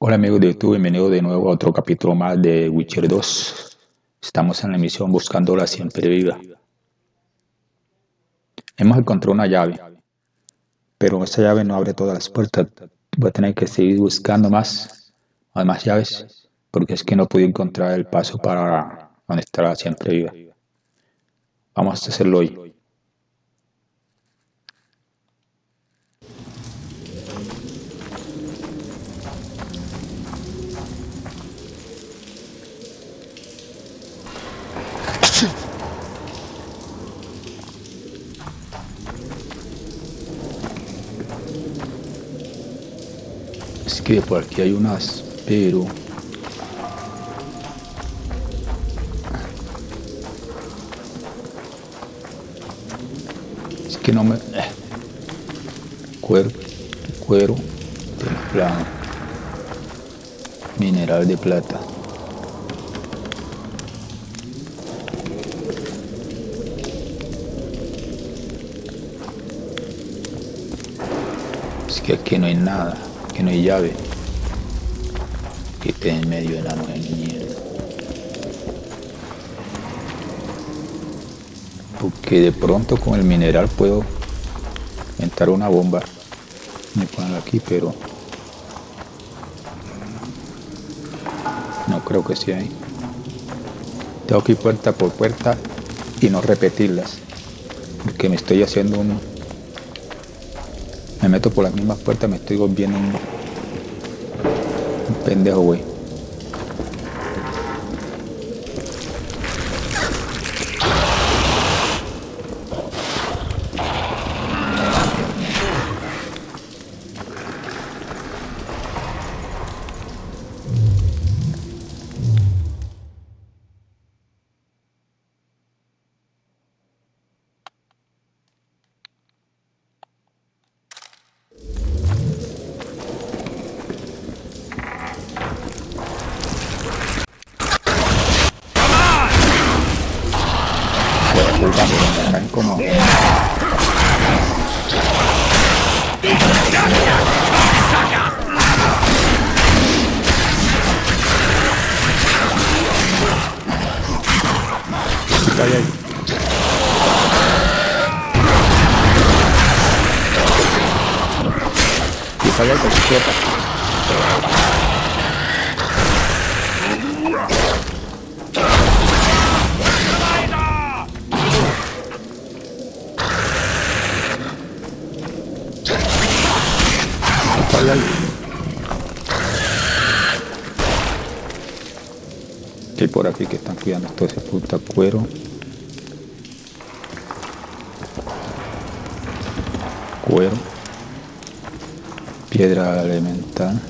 Hola amigos de YouTube, bienvenidos de nuevo a otro capítulo más de Witcher 2. Estamos en la misión buscándola siempre viva. Hemos encontrado una llave, pero esa llave no abre todas las puertas. Voy a tener que seguir buscando más llaves, porque es que no pude encontrar el paso para donde está la siempre viva. Vamos a hacerlo hoy. Es que por aquí hay unas, pero es que no me... Cuero templado, mineral de plata. Es que aquí no hay nada, aquí no hay llave. Que esté en medio de la nueva mierda. Porque de pronto con el mineral puedo inventar una bomba. Me ponen aquí, pero no creo que sea ahí. Tengo que ir puerta por puerta y no repetirlas. Porque me estoy haciendo un... Me meto por las mismas puertas, me estoy volviendo un pendejo, güey. Como... Y por aquí que están cuidando todo ese puta cuero. Piedra elemental.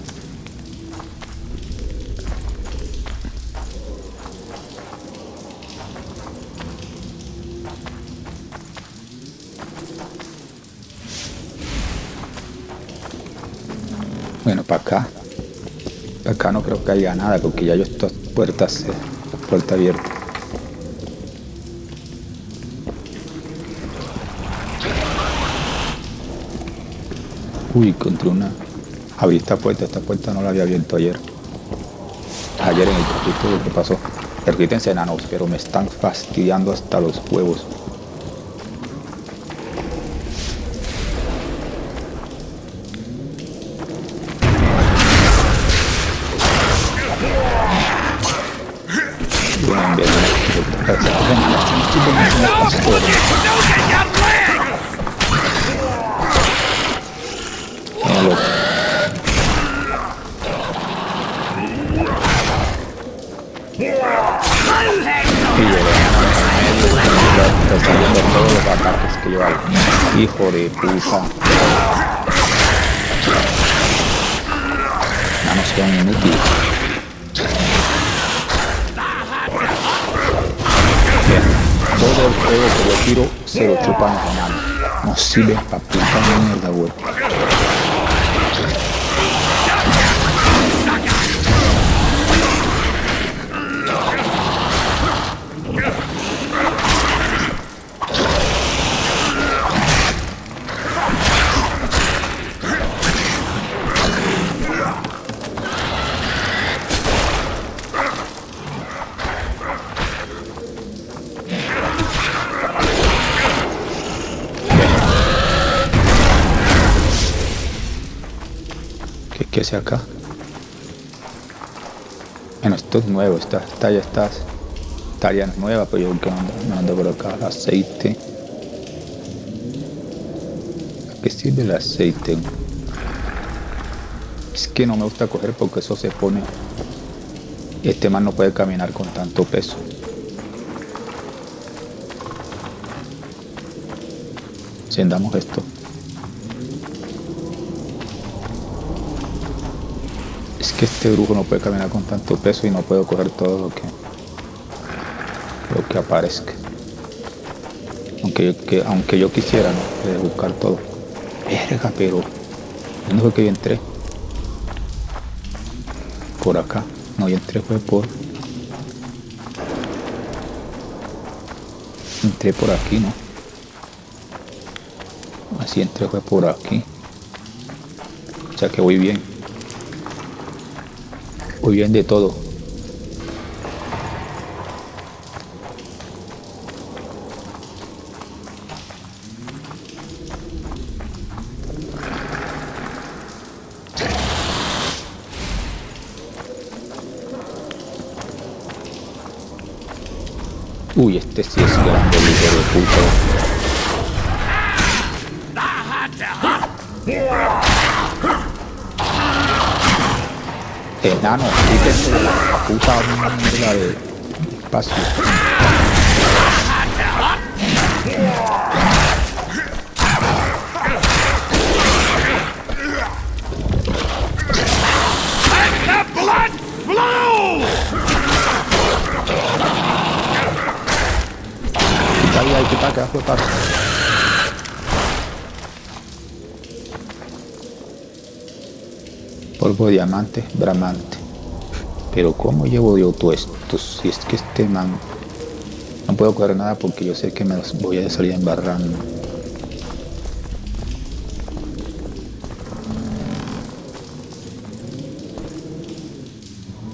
Bueno, para acá. Acá no creo que haya nada porque ya yo estas puerta abierta. Uy, encontré una. Abrí esta puerta no la había abierto ayer. Ayer en el capítulo que pasó. Quítense enanos, pero me están fastidiando hasta los huevos. Todos los ataques que yo hago. Hijo de puta. Ya no sean inútiles. Bien. Todo el fuego que yo tiro se lo chupan los enanos. No sirve para puta mierda, güey. ¿Qué sea acá? Bueno, esto es nuevo, esta ya está nueva, pero yo que me ando por acá el aceite. ¿A qué sirve el aceite? Es que no me gusta coger porque eso se pone. Este man no puede caminar con tanto peso. Encendamos esto. Es que este brujo no puede caminar con tanto peso y no puedo coger todo lo que aparezca. Aunque yo quisiera, ¿no? De buscar todo. Verga, pero ¿dónde fue que yo entré? Por acá. No, yo entré fue por... Entré por aquí, ¿no? Así entré fue por aquí. O sea que voy bien. Voy bien de todo. Uy, este sí es grande, el hijo de puta. Enano, quítense de la puta mierda de espacio. Quita, que va a flotar. Polvo de diamante, bramante. Pero ¿cómo llevo yo todo esto? Si es que este man... No puedo coger nada porque yo sé que me voy a salir embarrando.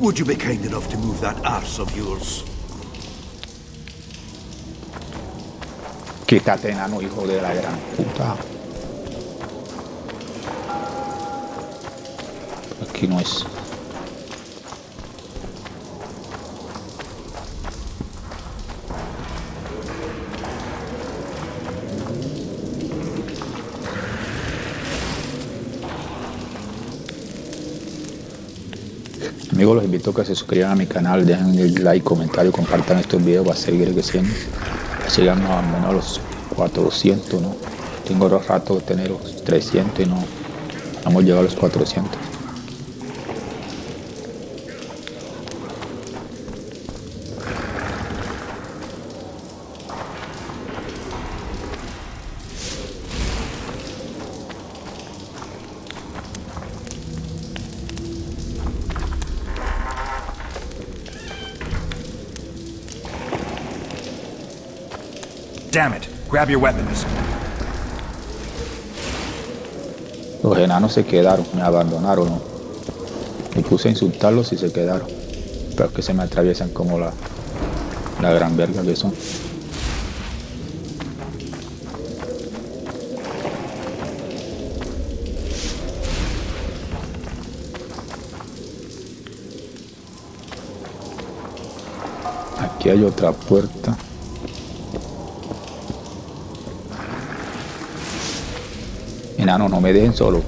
Would you be kind enough to move that arse of yours? Quítate, enano, hijo de la gran puta. Aquí no es. Amigos, los invito a que se suscriban a mi canal, dejen el like, comentario, compartan estos videos para seguir creciendo. Llegamos al menos a los 400, ¿no? Tengo rato de tener los 300 y no hemos llegado a los 400. Damn it! Grab your weapons. Los enanos se quedaron, me abandonaron, ¿no? Me puse a insultarlos y se quedaron. Pero es que se me atraviesan como la gran verga que son. Aquí hay otra puerta. Enano, no me dejen solo.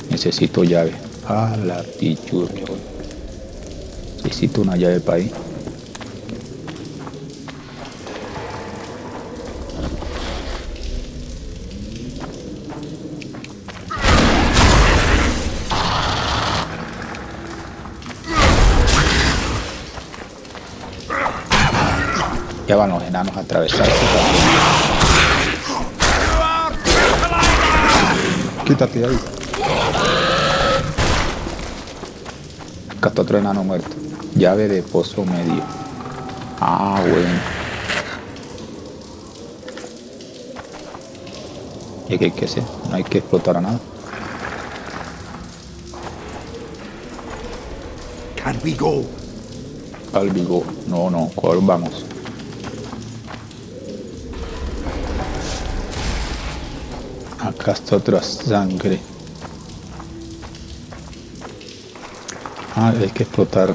Necesito llave. Ah, la pichuda. Necesito una llave para ahí. Ya van los enanos a atravesar. Quítate de ahí. Acá está otro enano muerto. Llave de pozo medio. Ah, bueno. ¿Y qué hay que hacer? No hay que explotar a nada. Can we go? Al Vigo. No, ¿cuál vamos? Acá está otra sangre. Ah, hay que explotar.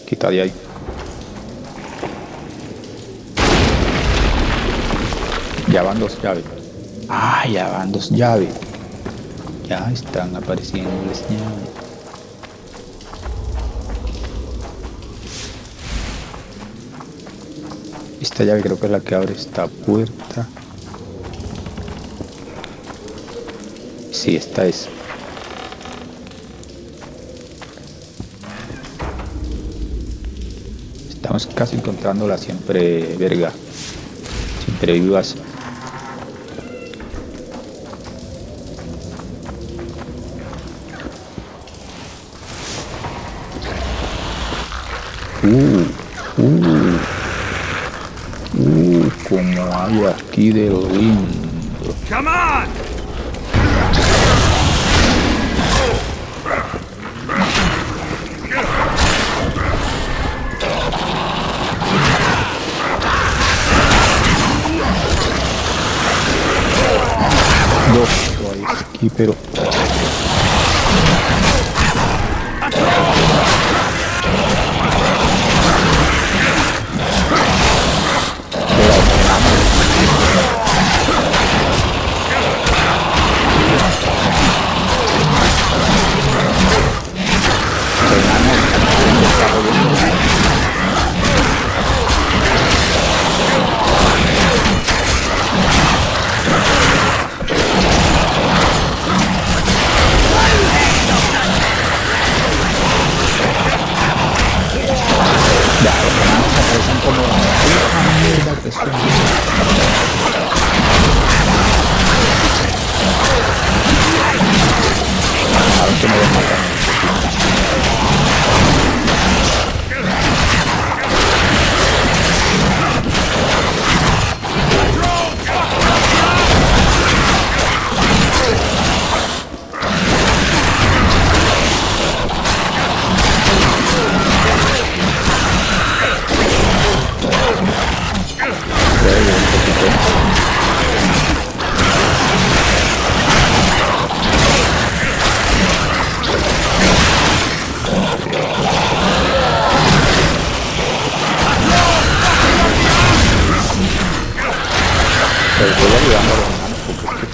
Quita de ahí. Ya van 2 llaves. Ah, ya van 2 llaves. Ya están apareciendo las llaves. Esta llave creo que es la que abre esta puerta. Sí, esta es. Estamos casi encontrándola siempre, verga. Siempre vivas. Como hay aquí de lo lindo. Come on! Dos hay aquí, pero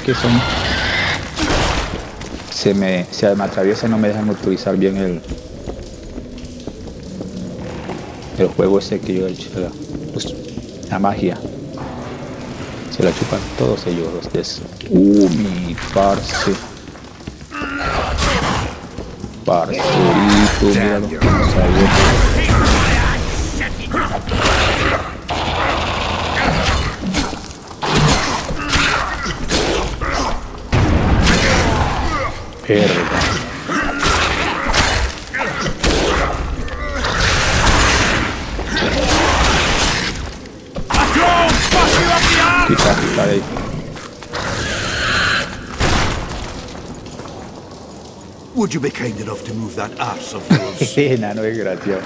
que son se me atraviesa y no me dejan utilizar bien el juego ese que yo he hecho, la magia. Se la chupan todos ellos los de eso. Mi parce. Parcerito, mira lo que nos ha Verga. Quita de ahí. Would you be kind enough to move that arse of yours? Enano desgraciado.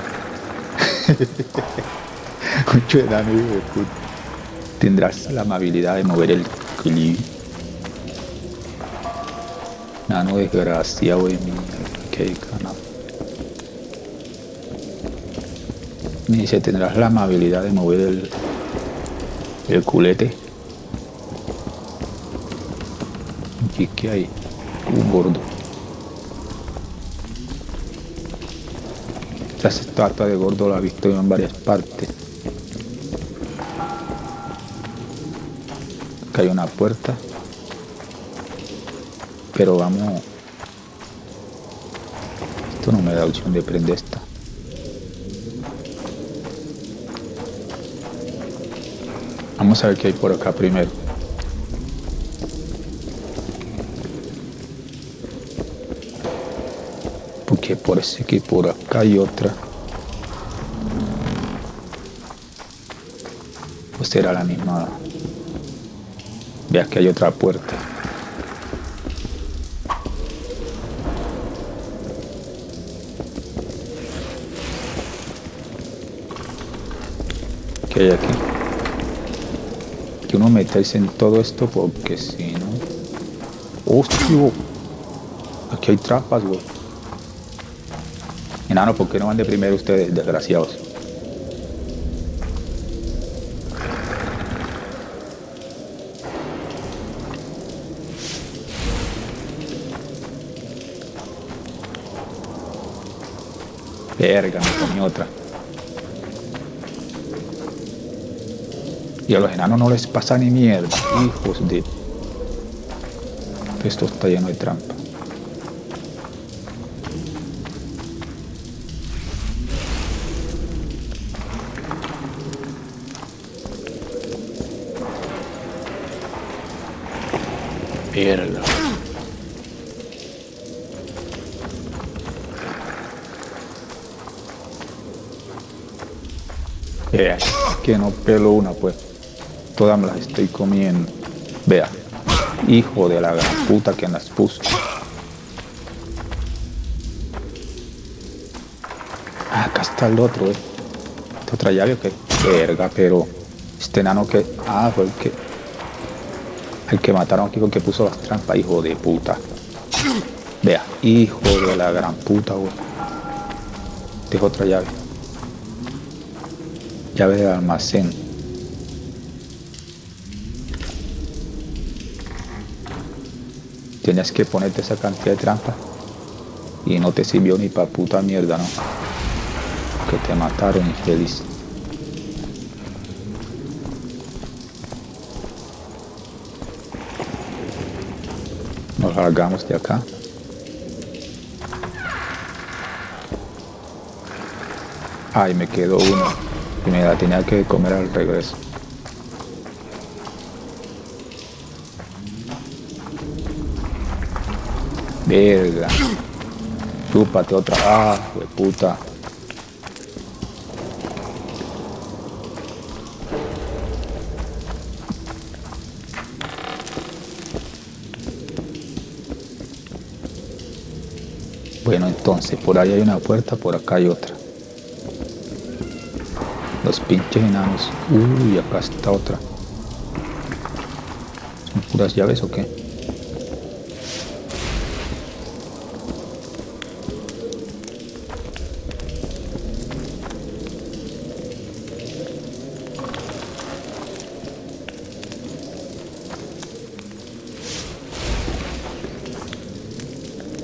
Mucho enano, hijo de puta. Tendrás la amabilidad de mover el equilibrio. Enano desgraciado de mí. Qué canal. Me dice, tendrás la amabilidad de mover el culete. ¿Y qué hay? Un gordo. Esta estatua de gordo la he visto en varias partes. Acá hay una puerta. Pero vamos. Esto no me da opción de prender esta. Vamos a ver qué hay por acá primero. Porque parece que por acá hay otra. Pues será la misma. Vea que hay otra puerta. ¿Qué hay aquí? que uno meterse en todo esto porque si no... ¡Hostia! Aquí hay trampas, güey. Enano, ¿por qué no van de primero ustedes, desgraciados? Verga, me comí otra. Y a los enanos no les pasa ni mierda, hijos de... Esto está lleno de trampa. Verga. Que no pelo una, pues. Todas me las estoy comiendo. Vea. Hijo de la gran puta que las puso. Ah, acá está el otro, ¿Esta otra llave o qué? Verga, pero... Este enano que... Ah, fue el que mataron aquí porque puso las trampas, hijo de puta. Vea, hijo de la gran puta, güey. Dejo otra llave. Llave del almacén. Tenías que ponerte esa cantidad de trampa y no te sirvió ni pa' puta mierda, ¿no? Que te mataron, infeliz. Nos largamos de acá. Ay, me quedó uno y me la tenía que comer al regreso. Verga. Chúpate otra. Ah, de puta. Bueno, entonces, por ahí hay una puerta, por acá hay otra. Los pinches enanos. Uy, acá está otra. ¿Son puras llaves o qué?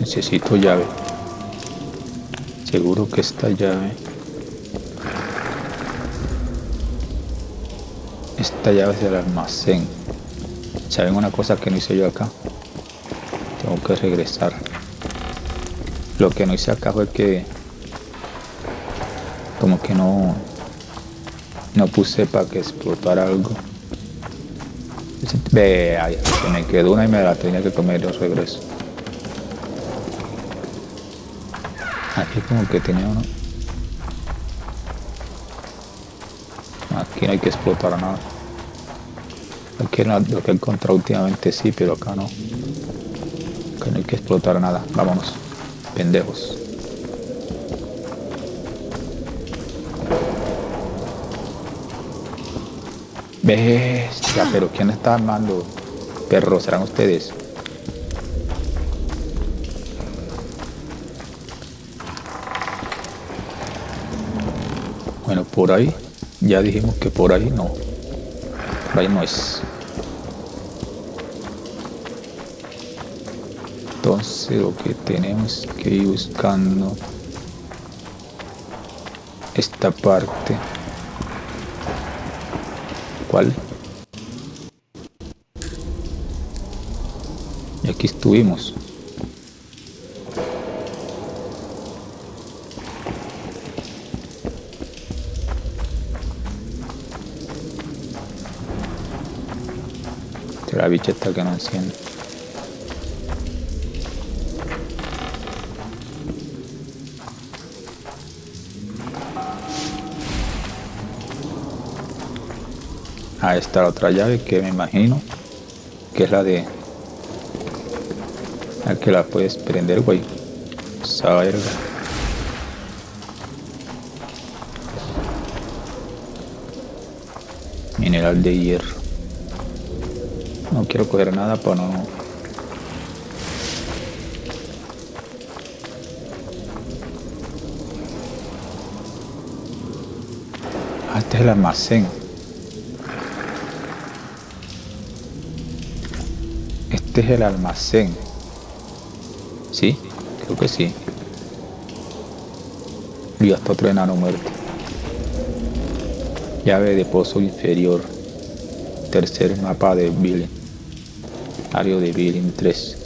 Necesito llave. Seguro que esta llave. Esta llave es del almacén. ¿Saben una cosa que no hice yo acá? Tengo que regresar. Lo que no hice acá fue que como que no puse para que explotara algo. Vea, se me quedó una y me la tenía que comer de regreso. Aquí como que tenía uno. Aquí no hay que explotar nada. Aquí lo que he encontrado últimamente sí, pero acá no. Acá no hay que explotar nada. Vámonos, pendejos. Bestia, pero ¿quién está armando? Perros, ¿serán ustedes? Bueno, por ahí, ya dijimos que por ahí no. Por ahí no es. Entonces lo que tenemos que ir buscando esta parte. ¿Cuál? Y aquí estuvimos. La bicheta que no enciende. Ahí está la otra llave que me imagino que es la de la que la puedes prender, güey. Esa verga. Mineral de hierro. No quiero coger nada para no... Ah, este es el almacén. Este es el almacén. ¿Sí? Creo que sí. Y hasta otro enano muerto. Llave de pozo inferior. Tercer mapa de Billing. Área de Billing 3.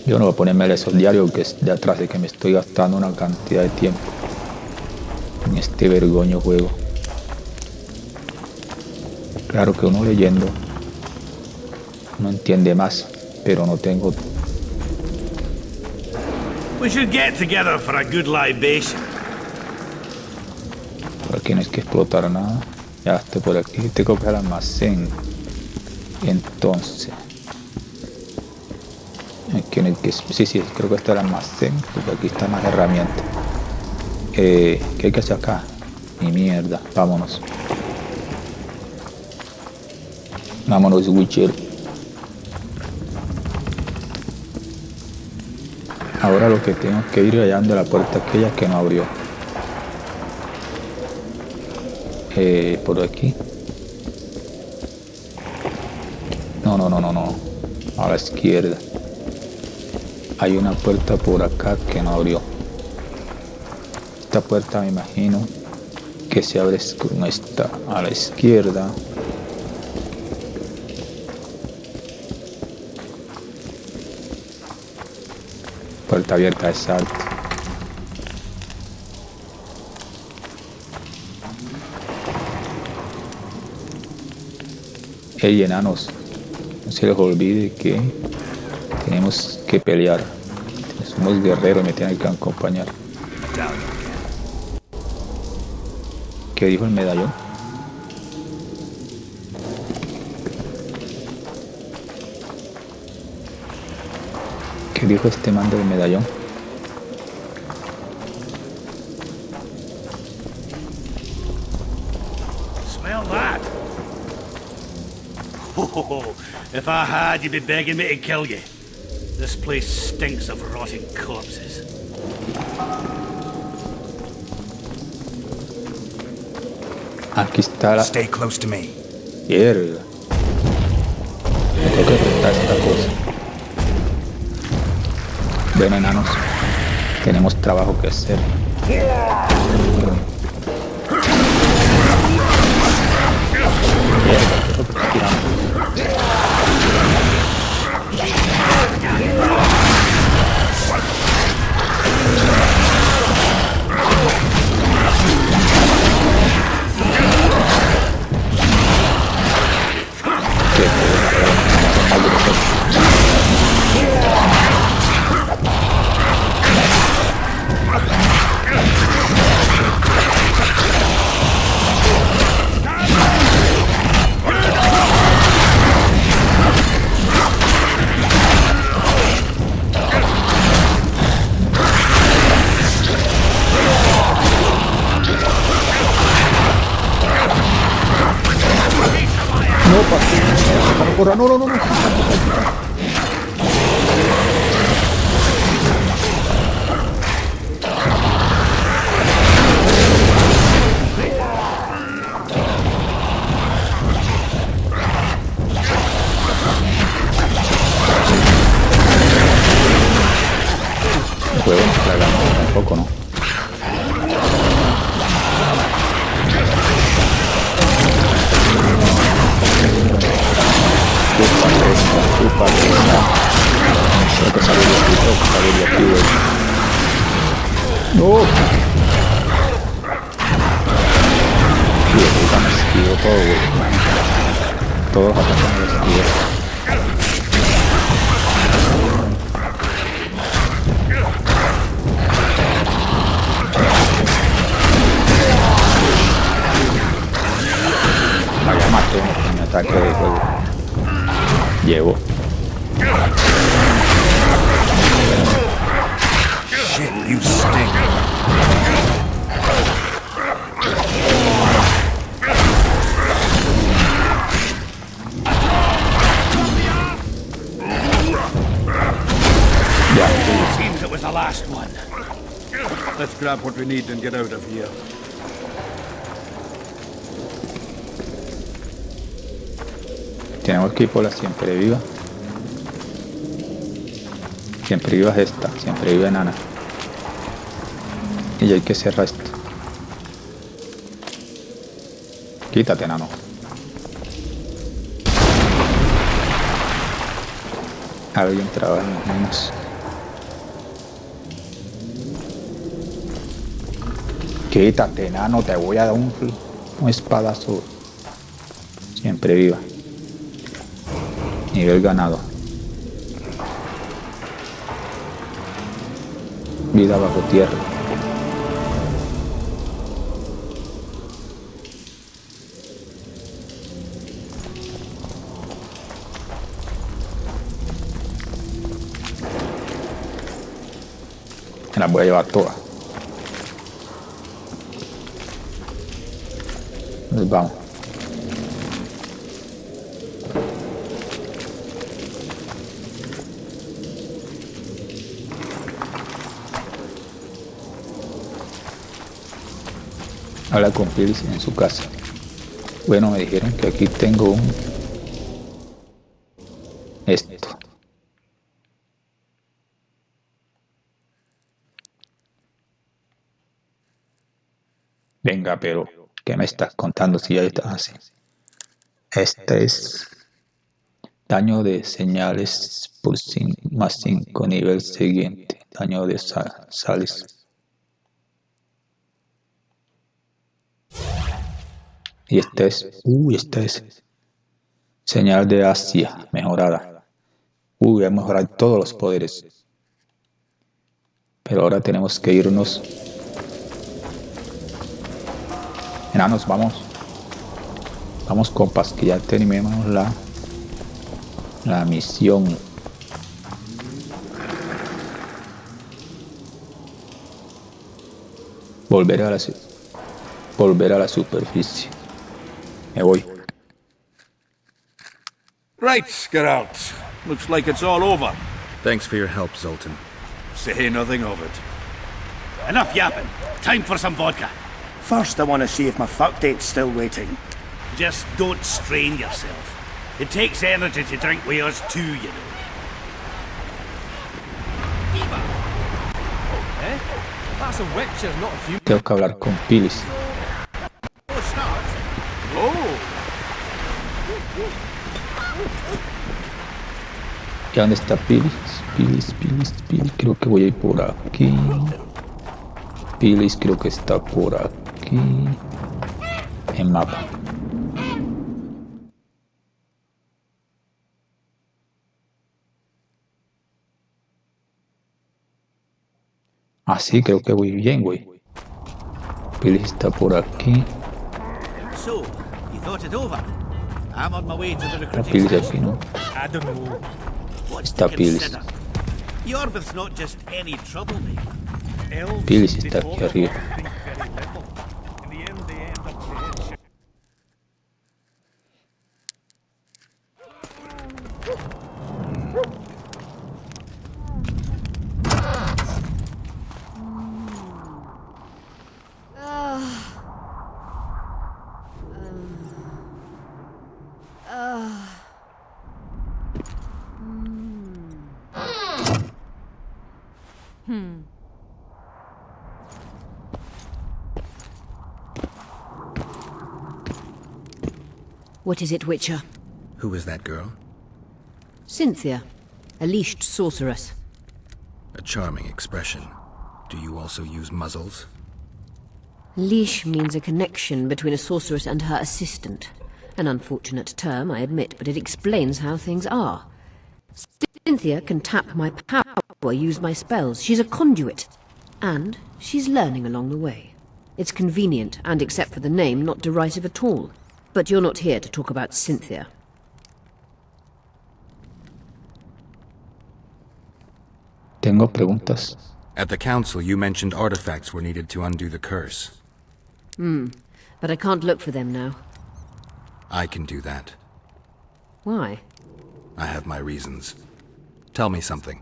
Yo no voy a ponerme esos diarios que es de atrás de que me estoy gastando una cantidad de tiempo en este vergoño juego. Claro que uno leyendo no entiende más, pero no tengo... We should get together for a good libation. Por aquí no es que explotar nada. Ya estoy por aquí, tengo que coger el almacén. Entonces... aquí en el que... sí, creo que está el almacén, porque aquí están las herramientas. ¿Qué hay que hacer acá? Ni mierda, vámonos. Vámonos, Witcher. Ahora lo que tengo que ir hallando la puerta aquella que no abrió. Por aquí. No. A la izquierda. Hay una puerta por acá que no abrió. Esta puerta me imagino que se abre con esta a la izquierda. Puerta abierta, exacto. Hey, enanos, no se les olvide que tenemos que pelear. Somos guerreros, me tienen que acompañar. ¿Qué dijo el medallón? ¿Qué dijo este man del medallón? Smell that? Oh, if I had, you'd be begging me to kill you. This place stinks of rotting corpses. Aquí está la... Stay close to me. Mierda. Me tengo que enfrentar esta cosa. Bueno, enanos, tenemos trabajo que hacer. Mierda, ¿qué es lo que está tirando? No. Juego tampoco, ¿no? Creo que salió de aquí, güey. ¡No! Sí, puta, me esquivo todo, güey. Todos atacan me esquivo. Vaya, maté con mi ataque de juego. Llevo. Shit, you stink. the last one. Let's grab what we need and get out of here. Tenemos que ir por la siempre viva. Siempre viva es esta, siempre viva enana. Y hay que cerrar esto. Quítate, enano. Alguien trabaja en los menos. Quítate, enano, te voy a dar un espadazo. Siempre viva. Nivel ganado. Vida bajo tierra. Me las voy a llevar todas. Nos vamos. Habla con Infieles en su casa. Bueno, me dijeron que aquí tengo un... esto. Venga, pero ¿qué me estás contando si ya estás así? Este es daño de señales por más 5 nivel siguiente. Daño de sales. Y este es señal de Asia mejorada. Voy a mejorar todos los poderes. Pero ahora tenemos que irnos. Enanos, vamos. Vamos, compas, que ya terminemos la misión. Volver a la superficie. Me voy. Right, Geralt. Looks like it's all over. Thanks for your help, Zoltan. Say nothing of it. Enough yapping. Time for some vodka. First, I want to see if my fuck date's still waiting. Just don't strain yourself. It takes energy to drink with us too, you know. Eh? That's a witcher, not a human. Tengo que hablar con Infieles. ¿Y dónde está Infieles? Infieles. Creo que voy a ir por aquí. Infieles creo que está por aquí. En mapa. Así creo que voy bien, güey. Infieles está por aquí. So, you thought it over? I'm on my way to the Está recruiting Infieles aquí, station. ¿no? I don't know. What's Está to Infieles. consider? Yorvith's not just any troublemaker. Elves, Infieles they está talk aquí a lot, arriba. think very little. In the end, they end up saying shit. What is it, Witcher? Who is that girl? Cynthia, a leashed sorceress. A charming expression. Do you also use muzzles? Leash means a connection between a sorceress and her assistant. An unfortunate term, I admit, but it explains how things are. Cynthia can tap my power, use my spells. She's a conduit. And she's learning along the way. It's convenient, and except for the name, not derisive at all. But you're not here to talk about Cynthia. Tengo preguntas. At the council, you mentioned artifacts were needed to undo the curse. But I can't look for them now. I can do that. Why? I have my reasons. Tell me something.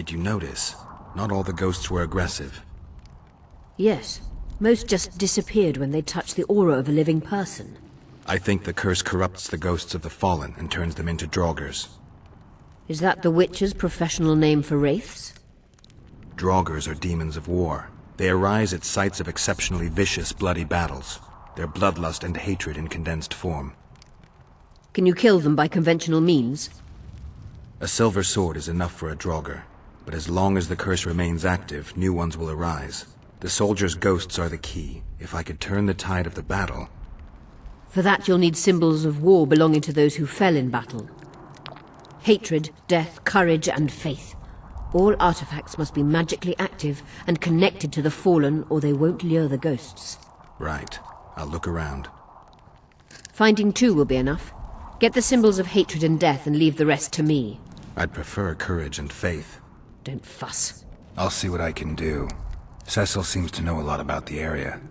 Did you notice? Not all the ghosts were aggressive. Yes. Most just disappeared when they touched the aura of a living person. I think the curse corrupts the ghosts of the fallen and turns them into draugrs. Is that the Witcher's professional name for wraiths? Draugrs are demons of war. They arise at sites of exceptionally vicious, bloody battles. Their bloodlust and hatred in condensed form. Can you kill them by conventional means? A silver sword is enough for a draugr, but as long as the curse remains active, new ones will arise. The soldiers' ghosts are the key. If I could turn the tide of the battle... For that you'll need symbols of war belonging to those who fell in battle. Hatred, death, courage, and faith. All artifacts must be magically active and connected to the fallen, or they won't lure the ghosts. Right. I'll look around. Finding two will be enough. Get the symbols of hatred and death and leave the rest to me. I'd prefer courage and faith. Don't fuss. I'll see what I can do. Cecil seems to know a lot about the area.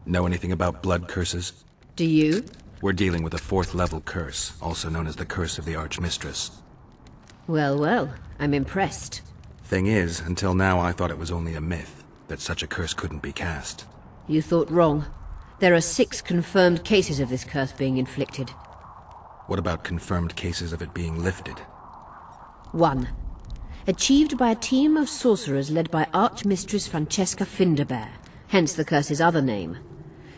Know anything about blood curses? Do you? We're dealing with a 4th level curse, also known as the Curse of the Archmistress. Well, well, I'm impressed. Thing is, until now I thought it was only a myth, that such a curse couldn't be cast. You thought wrong. There are 6 confirmed cases of this curse being inflicted. What about confirmed cases of it being lifted? 1. Achieved by a team of sorcerers led by Archmistress Francesca Finderbear, hence the curse's other name.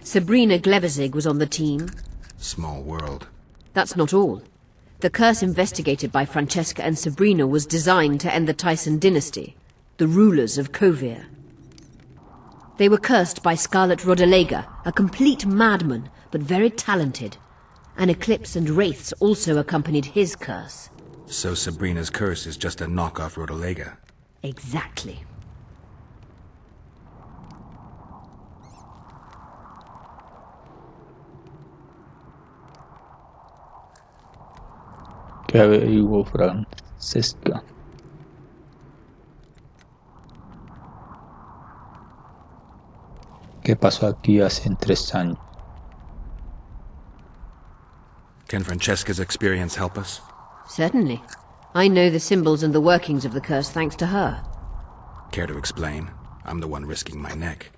Sabrina Glevizig was on the team. Small world. That's not all. The curse investigated by Francesca and Sabrina was designed to end the Tyson dynasty, the rulers of Kovir. They were cursed by Scarlet Rodalega, a complete madman, but very talented. An eclipse and wraiths also accompanied his curse. So Sabrina's curse is just a knockoff Rodalega. Exactly. ¿Qué averiguó Francesca? ¿Qué pasó aquí hace 3 años? Can Francesca's experience help us? Certainly. I know the symbols and the workings of the curse thanks to her. Care to explain? I'm the one risking my neck.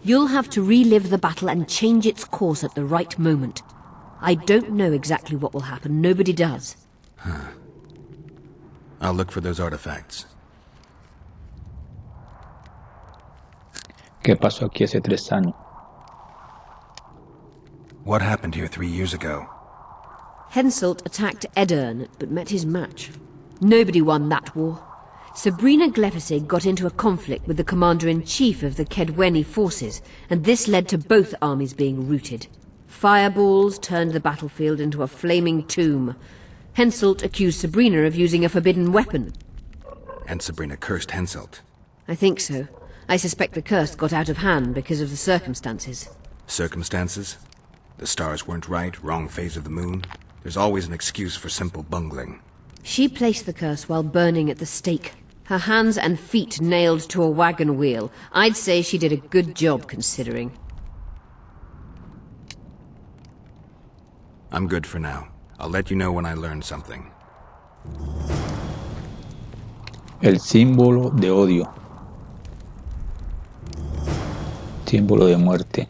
You'll have to relive the battle and change its course at the right moment. I don't know exactly what will happen. Nobody does. I'll look for those artifacts. ¿Qué pasó aquí hace 3 años? What happened here 3 years ago? Henselt attacked Edern, but met his match. Nobody won that war. Sabrina Glefisig got into a conflict with the commander-in-chief of the Kedweni forces, and this led to both armies being routed. Fireballs turned the battlefield into a flaming tomb. Henselt accused Sabrina of using a forbidden weapon. And Sabrina cursed Henselt. I think so. I suspect the curse got out of hand because of the circumstances. Circumstances? The stars weren't right, wrong phase of the moon. There's always an excuse for simple bungling. She placed the curse while burning at the stake. Her hands and feet nailed to a wagon wheel. I'd say she did a good job, considering. I'm good for now. I'll let you know when I learn something. El símbolo de odio. Símbolo de muerte.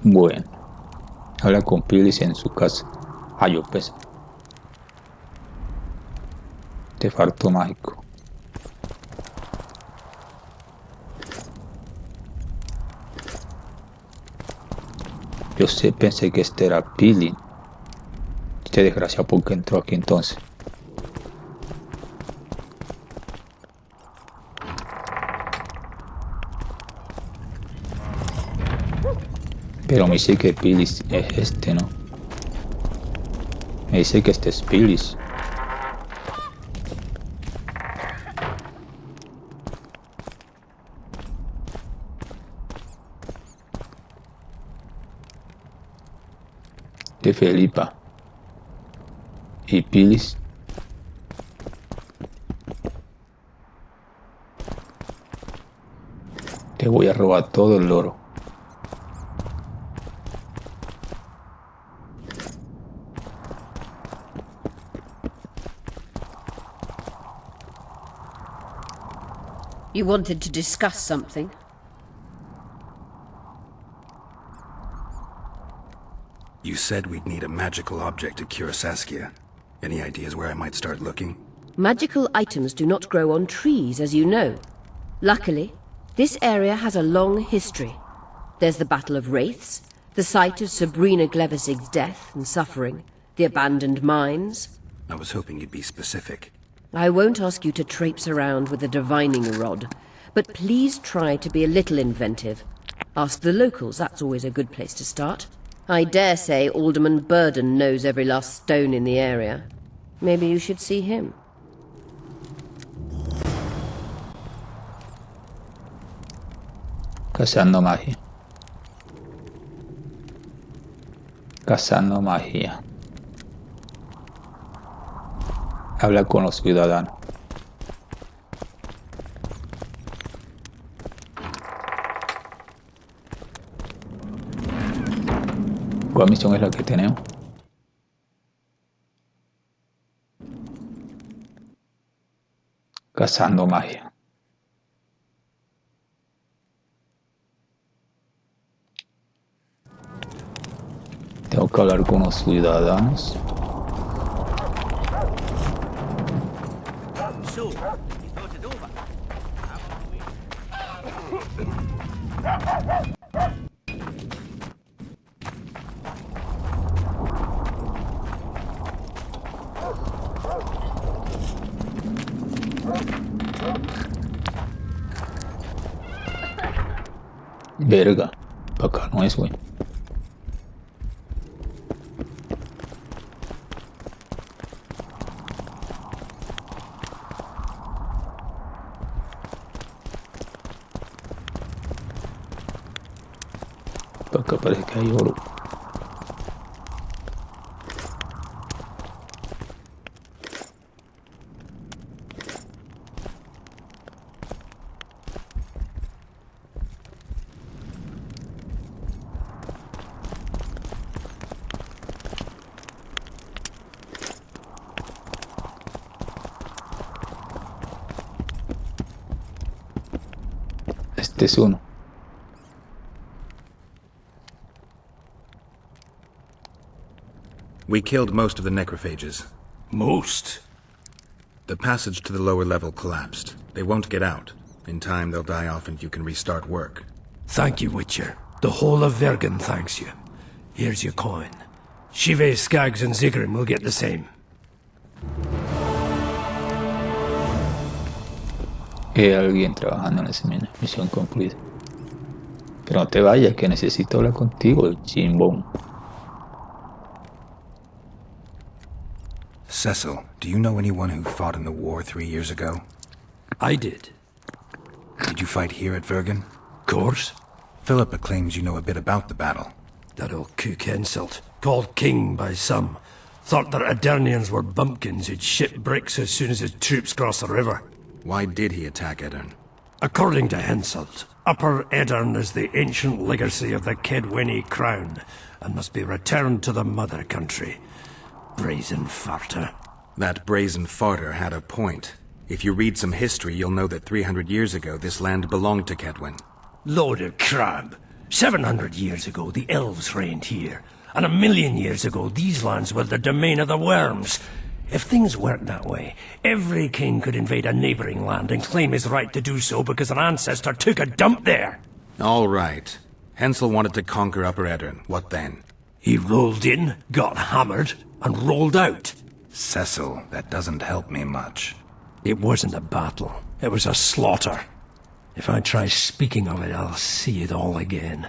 Bueno, habla con Pilis en su casa. Yo pues. Artefacto mágico. Yo pensé que este era Pili. Este desgraciado, ¿por qué entró aquí entonces? Pero me dice que Pilis es este, ¿no? Me dice que este es Pilis. De Felipa. Y Pilis. Te voy a robar todo el oro. You wanted to discuss something? You said we'd need a magical object to cure Saskia. Any ideas where I might start looking? Magical items do not grow on trees, as you know. Luckily, this area has a long history. There's the Battle of Wraiths, the site of Sabrina Glevisig's death and suffering, the abandoned mines. I was hoping you'd be specific. I won't ask you to traipse around with a divining rod, but please try to be a little inventive. Ask the locals, that's always a good place to start. I dare say Alderman Burden knows every last stone in the area. Maybe you should see him. Cazando magia. Cazando magia. Habla con los ciudadanos. ¿Cuál misión es la que tenemos? Cazando magia. Tengo que hablar con los ciudadanos. So, you thought it over? Verga, para acá no es, güey. Para acá parece que hay oro. Este es uno. We killed most of the necrophages. Most? The passage to the lower level collapsed. They won't get out. In time, they'll die off and you can restart work. Thank you, Witcher. The whole of Vergen thanks you. Here's your coin. Shive, Skaggs, and Zigrim will get the same. Hay alguien trabajando en esa misión concluida. Pero no te vayas, que necesito hablar contigo, chimbón. Cecil, do you know anyone who fought in the war 3 years ago? I did. Did you fight here at Vergen? Course. Philippa claims you know a bit about the battle. That old cook insult, called king by some, thought that Adernians were bumpkins who'd ship bricks as soon as his troops crossed the river. Why did he attack Edirn? According to Henselt, Upper Edirn is the ancient legacy of the Kedwenny crown, and must be returned to the mother country. Brazen farter. That brazen farter had a point. If you read some history, you'll know that 300 years ago this land belonged to Kedwen. Load of crab. 700 years ago, the elves reigned here. And 1,000,000 years ago, these lands were the domain of the worms. If things worked that way, every king could invade a neighboring land and claim his right to do so because an ancestor took a dump there. All right. Hensel wanted to conquer Upper Edirn. What then? He rolled in, got hammered, and rolled out. Cecil, that doesn't help me much. It wasn't a battle. It was a slaughter. If I try speaking of it, I'll see it all again.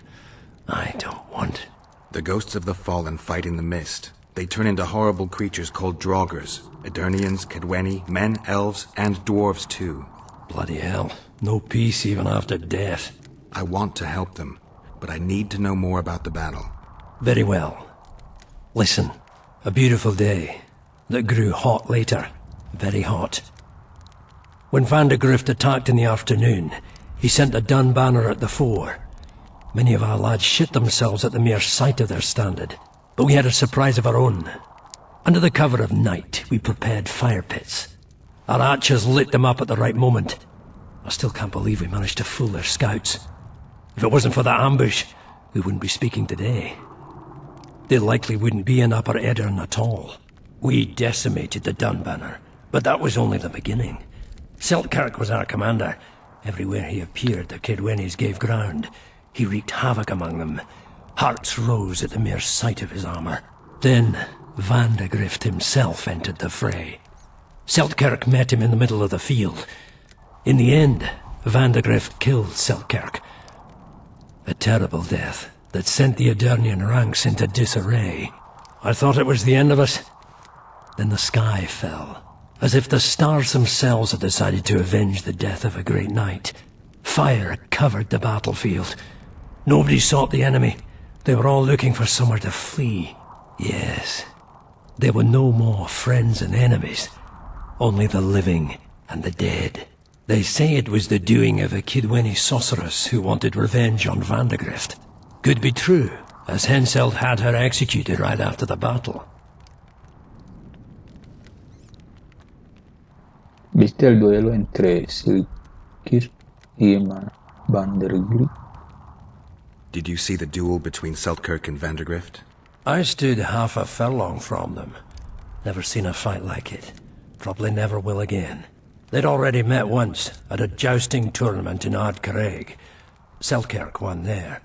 I don't want it. The ghosts of the fallen fight in the mist. They turn into horrible creatures called Draugrs. Edirnians, Kedwenny, men, elves, and dwarves too. Bloody hell. No peace even after death. I want to help them, but I need to know more about the battle. Very well. Listen. A beautiful day that grew hot later. Very hot. When Van de Grift attacked in the afternoon, he sent the Dun banner at the fore. Many of our lads shit themselves at the mere sight of their standard, but we had a surprise of our own. Under the cover of night, we prepared fire pits. Our archers lit them up at the right moment. I still can't believe we managed to fool their scouts. If it wasn't for that ambush, we wouldn't be speaking today. They likely wouldn't be in Upper Edirn at all. We decimated the Dun banner, but that was only the beginning. Seltkirk was our commander. Everywhere he appeared, the Kidwennies gave ground. He wreaked havoc among them. Hearts rose at the mere sight of his armor. Then, Vandegrift himself entered the fray. Seltkirk met him in the middle of the field. In the end, Vandegrift killed Seltkirk. A terrible death that sent the Edirnian ranks into disarray. I thought it was the end of us. Then the sky fell, as if the stars themselves had decided to avenge the death of a great knight. Fire covered the battlefield. Nobody sought the enemy. They were all looking for somewhere to flee. Yes, there were no more friends and enemies, only the living and the dead. They say it was the doing of a Kidwenny sorceress who wanted revenge on Vandegrift. Could be true, as Henselt had her executed right after the battle. ¿Viste el duelo entre Selkirk y Vandegrift? Did you see the duel between Seltkirk and Vandegrift? I stood half a furlong from them. Never seen a fight like it. Probably never will again. They'd already met once, at a jousting tournament in Ardcarreg. Seltkirk won there.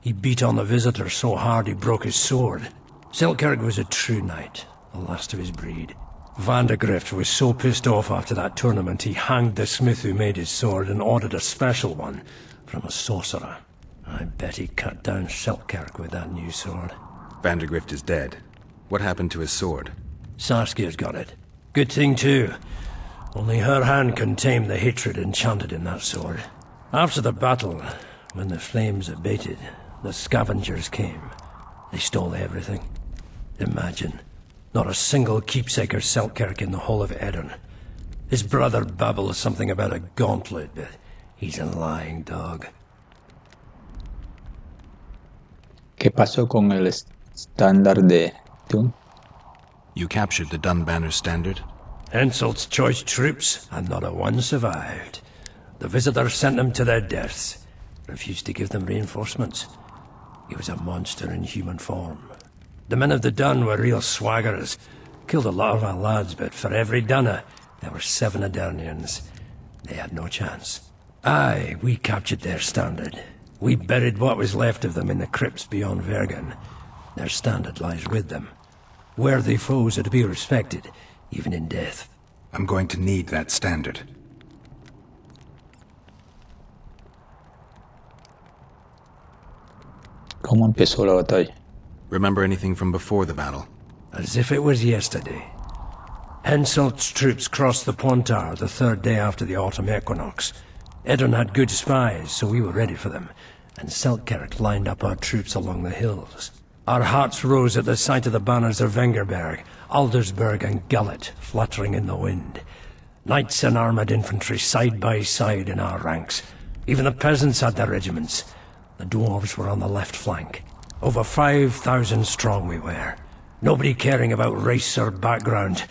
He beat on the visitor so hard he broke his sword. Seltkirk was a true knight, the last of his breed. Vandegrift was so pissed off after that tournament he hanged the smith who made his sword and ordered a special one from a sorcerer. I bet he cut down Seltkirk with that new sword. Vandegrift is dead. What happened to his sword? Saskia's got it. Good thing too. Only her hand can tame the hatred enchanted in that sword. After the battle, when the flames abated, the scavengers came. They stole everything. Imagine, not a single keepsake of Seltkirk in the whole of Edirn. His brother babbles something about a gauntlet, but he's a lying dog. ¿Qué pasó con el estándar de Dun? You captured the Dun banner standard? Henselt's choice troops, and not a one survived. The visitors sent them to their deaths, refused to give them reinforcements. He was a monster in human form. The men of the Dun were real swaggerers. Killed a lot of our lads, but for every Dunner, there were 7 Edirnians. They had no chance. Aye, we captured their standard. We buried what was left of them in the crypts beyond Vergen. Their standard lies with them. Worthy foes are to be respected, even in death. I'm going to need that standard. ¿Cómo empezó la batalla? Remember anything from before the battle? As if it was yesterday. Henselt's troops crossed the Pontar the 3rd day after the autumn equinox. Edirn had good spies, so we were ready for them, and Seltkirk lined up our troops along the hills. Our hearts rose at the sight of the banners of Vengerberg, Aldersberg and Gullet fluttering in the wind. Knights and armoured infantry side by side in our ranks. Even the peasants had their regiments. The dwarves were on the left flank. Over 5,000 strong we were. Nobody caring about race or background,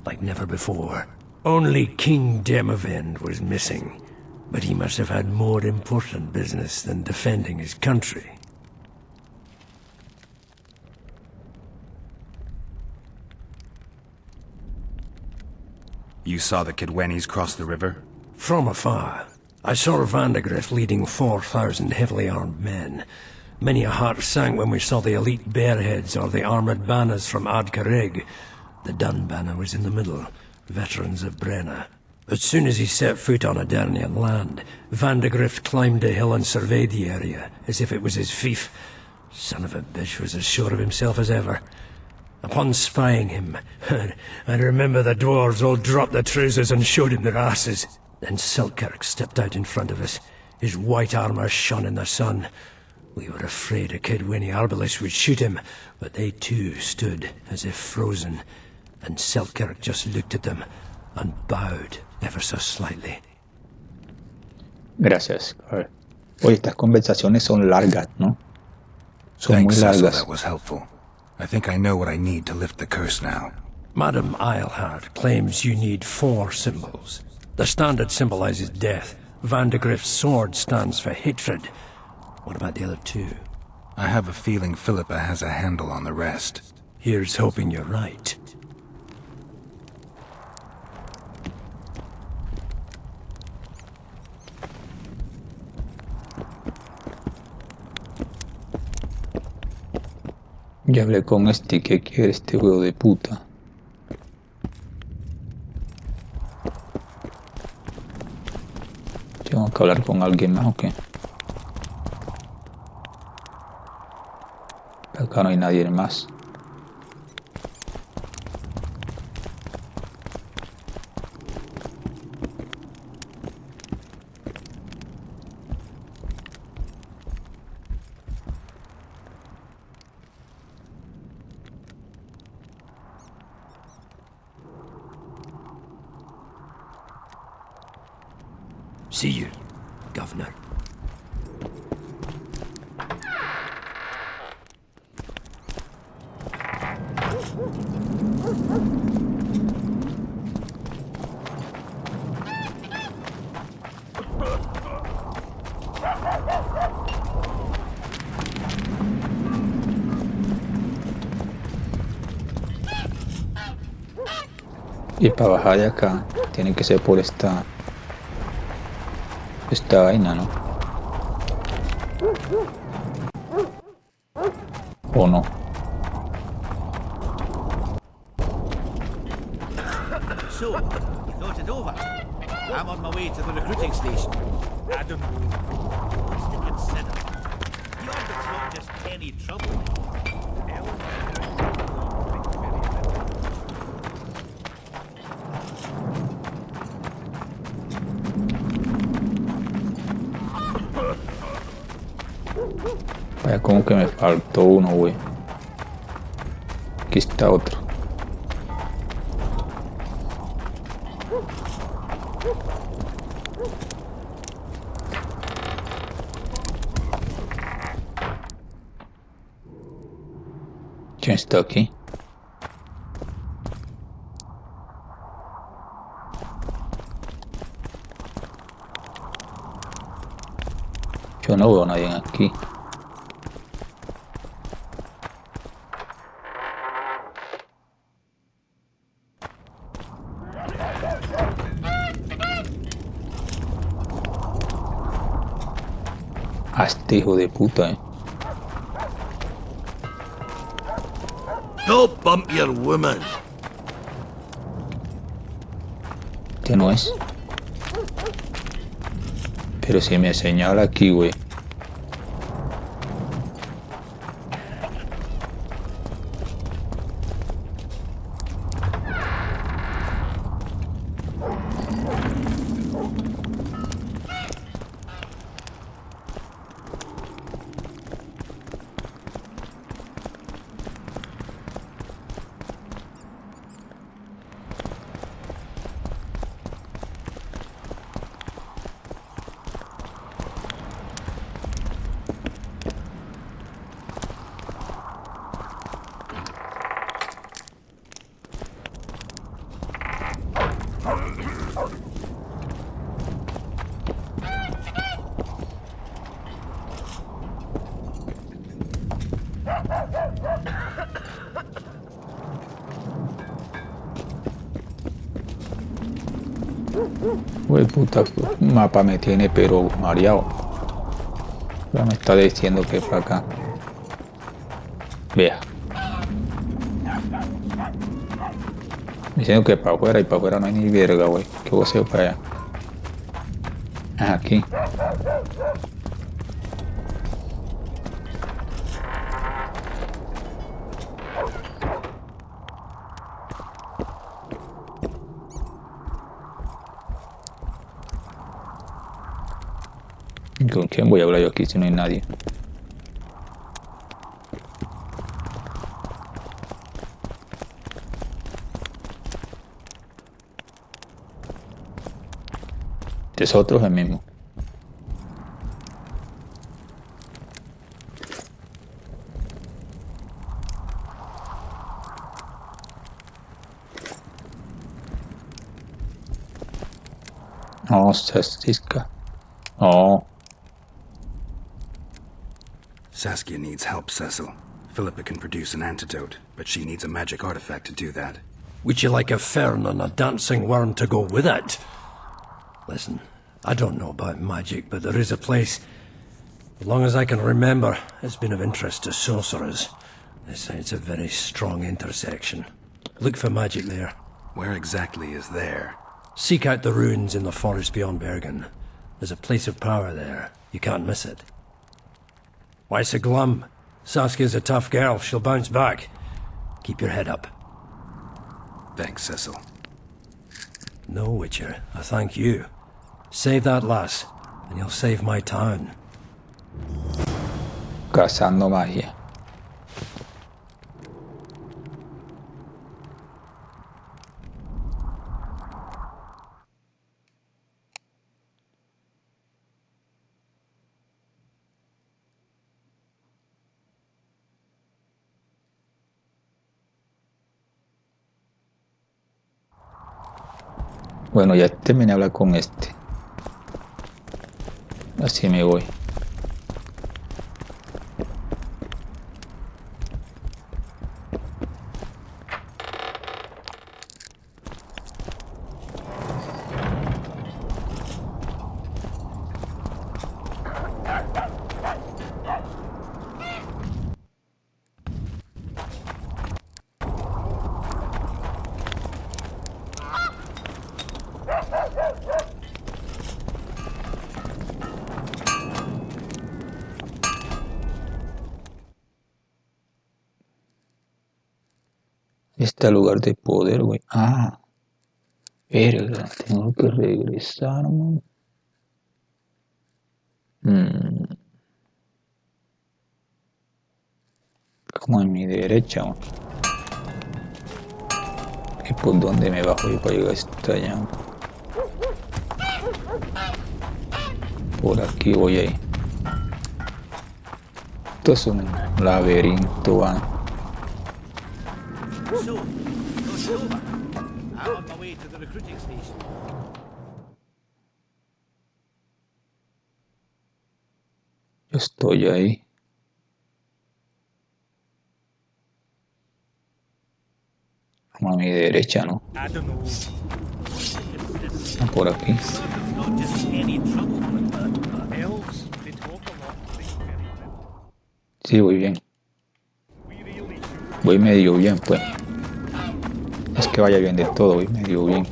like never before. Only King Demavend was missing, but he must have had more important business than defending his country. You saw the Kidwennies cross the river? From afar. I saw Vandegrift leading 4,000 heavily armed men. Many a heart sank when we saw the elite bearheads or the armoured banners from Ardcarreg. The Dun banner was in the middle, veterans of Brenna. As soon as he set foot on Edirnian land, Vandegrift climbed a hill and surveyed the area, as if it was his fief. Son of a bitch was as sure of himself as ever. Upon spying him, I remember the dwarves all dropped their trousers and showed him their asses. Then Seltkirk stepped out in front of us. His white armour shone in the sun. We were afraid a Kidwenny arbalist would shoot him, but they too stood as if frozen, and Seltkirk just looked at them and bowed ever so slightly. Gracias. A ver. Oye, estas conversaciones son largas, ¿no? Son muy Thanks, Cecil, largas. that was helpful. I think I know what I need to lift the curse now. Madame Eilhart claims you need 4 symbols. The standard symbolizes death. Van de Griff's sword stands for hatred. What about the other 2? I have a feeling Philippa has a handle on the rest. Here's hoping you're right. Ya hablé con este, ¿qué quiere este juego de puta? Tengo que hablar con alguien más, ¿o qué? Acá no hay nadie más. See you, Governor. Y para bajar de acá, tiene que ser por esta vaina, ¿no? ¿O no? So, you thought it over? I'm on my way to the recruiting station. I don't know. What's to consider? The orbit's not just any trouble. Vaya, como que me faltó uno, güey. Aquí está otro. ¿Quién está aquí? Yo no veo a nadie aquí. A este hijo de puta, Don't bump your woman. Este no es. Pero si me señala aquí, güey. Güey, puta, mapa me tiene pero mareado. Ya me está diciendo que es para acá. Vea. Diciendo que para afuera y para afuera no hay ni verga, güey. ¿Qué voy a hacer para allá? Ah, aquí. ¿Con quién voy a hablar yo aquí si no hay nadie? Este es otro, es el mismo. Oh, Saskia. Oh, Saskia needs help, Cecil. Philippa can produce an antidote, but she needs a magic artifact to do that. Would you like a fern and a dancing worm to go with it? Listen, I don't know about magic, but there is a place, as long as I can remember, it's been of interest to sorcerers. They say it's a very strong intersection. Look for magic there. Where exactly is there? Seek out the ruins in the forest beyond Bergen. There's a place of power there. You can't miss it. Why so glum? Saskia's a tough girl. She'll bounce back. Keep your head up. Thanks, Cecil. No, Witcher. I thank you. Save that lass, and you'll save my town. Cazando magia. Bueno, ya terminé de hablar con este. Así me voy. Este lugar de poder, güey. Ah, verga, tengo que regresar, man. Como en mi derecha, man. ¿Y por dónde me bajo yo para llegar hasta allá? Por aquí voy ahí. Esto es un laberinto, man. So, cross over. I'm on my way to the recruiting station. Yo estoy ahí. Como a mi derecha, ¿no? I don't know. Ah, por aquí. There's not just any trouble with that. Elves, they talk a lot, they very little. Sí, voy bien. We really should. Voy medio bien, pues. Es que vaya bien de todo, voy medio bien.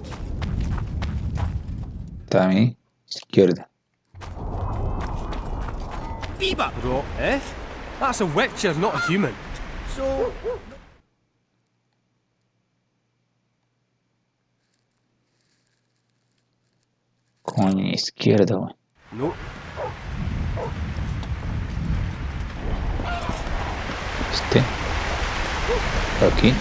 Está a mi izquierda. Bebop! Rot, eh? That's a witcher, not a human. So, Con mi izquierda, güey. No. Este. Aquí.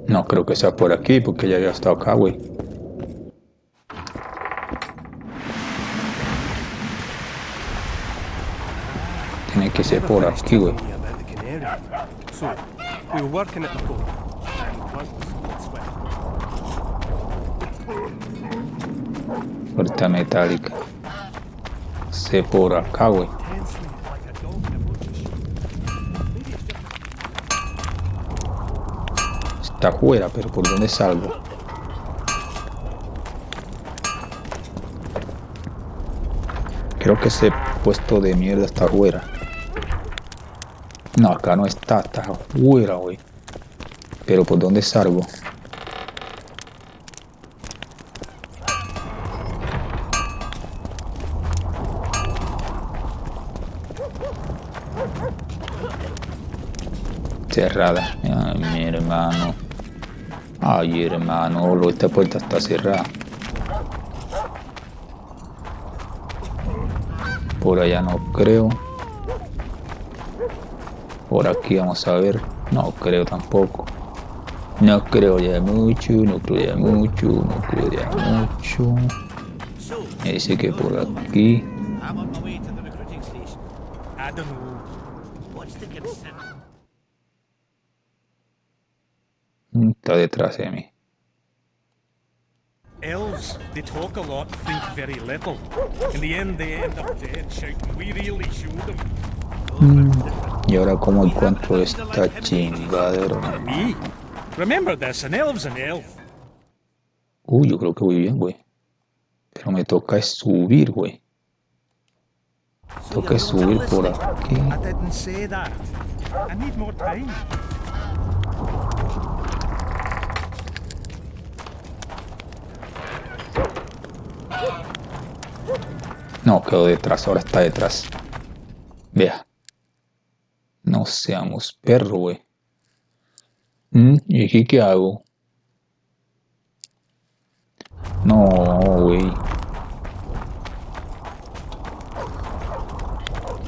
No creo que sea por aquí, porque ya había estado acá, güey. Tiene que ser por aquí, güey. Me about the canary. So, we were working at the port, and once it's swift. Puerta metálica. Sé por acá, güey. Tensely, like a dog in a butcher's shop. Maybe it's just Está afuera, pero ¿por dónde salgo? Creo que ese puesto de mierda está afuera. No, acá no está, está afuera, güey. Pero ¿por dónde salgo? Cerrada. Ay, mi hermano. Ay, hermano, esta puerta está cerrada. Por allá no creo. Por aquí vamos a ver. No creo tampoco. No creo ya mucho, no creo ya mucho, no creo ya mucho. so, Me dice que por aquí. I'm on my way to the recruiting don't know. What's the consider? Está detrás de mí. Elves, they talk a lot, think very little. In the end, they end up dead, shouting, "We really showed them." Y ahora cómo encuentro esta chingadera. Me? Remember this, an elf's an elf. Uy, yo creo que voy bien, güey. Pero me toca es subir, güey. Toca es subir por aquí. I didn't say that. I need more time. No, quedó detrás, ahora está detrás. Vea. No seamos perro, güey. ¿Y aquí qué hago? No, güey.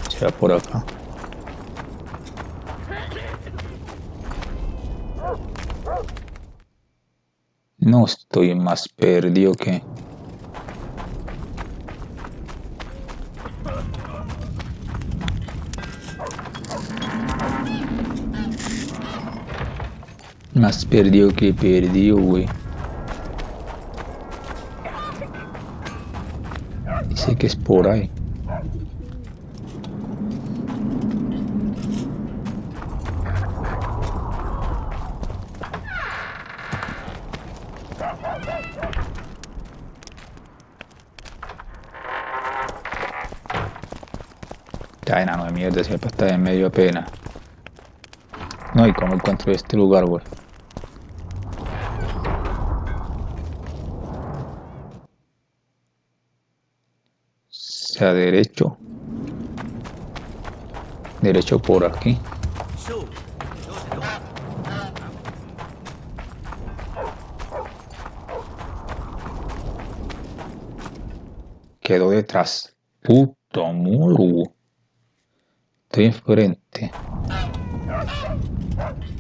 Será por acá. No estoy más perdido que... Más perdido que perdido, güey. Dice que es por ahí. Ya, enano de mierda, siempre está en medio apenas. No, ¿y cómo encuentro este lugar, güey? Sea derecho. Derecho por aquí. Quedó detrás. Puto muro. Estoy enfrente.